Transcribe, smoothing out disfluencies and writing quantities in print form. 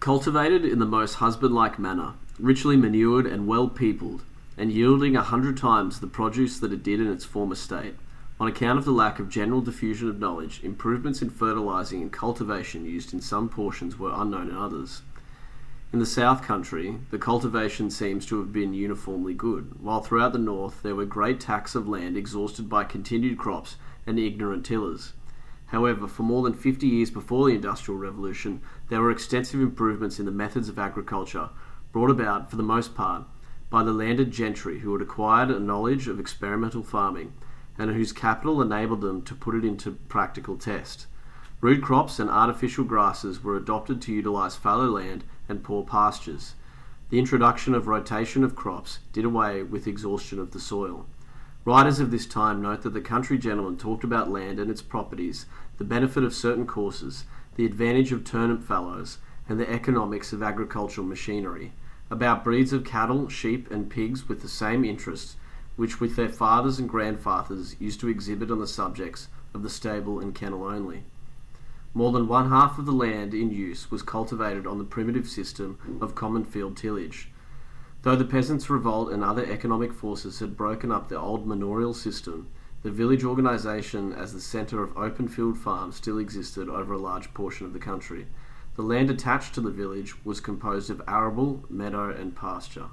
Cultivated in the most husband-like manner, richly manured and well-peopled, and yielding 100 times the produce that it did in its former state. On account of the lack of general diffusion of knowledge, improvements in fertilizing and cultivation used in some portions were unknown in others. In the South Country, the cultivation seems to have been uniformly good, while throughout the North there were great tracts of land exhausted by continued crops and ignorant tillers. However, for more than 50 years before the Industrial Revolution, there were extensive improvements in the methods of agriculture, brought about, for the most part, by the landed gentry who had acquired a knowledge of experimental farming, and whose capital enabled them to put it into practical test. Root crops and artificial grasses were adopted to utilize fallow land and poor pastures. The introduction of rotation of crops did away with exhaustion of the soil. Writers of this time note that the country gentleman talked about land and its properties, the benefit of certain courses, the advantage of turnip fallows, and the economics of agricultural machinery, about breeds of cattle, sheep, and pigs with the same interests which with their fathers and grandfathers used to exhibit on the subjects of the stable and kennel only. More than one half of the land in use was cultivated on the primitive system of common field tillage. Though the peasants' revolt and other economic forces had broken up the old manorial system, the village organisation as the centre of open field farms still existed over a large portion of the country. The land attached to the village was composed of arable, meadow and pasture.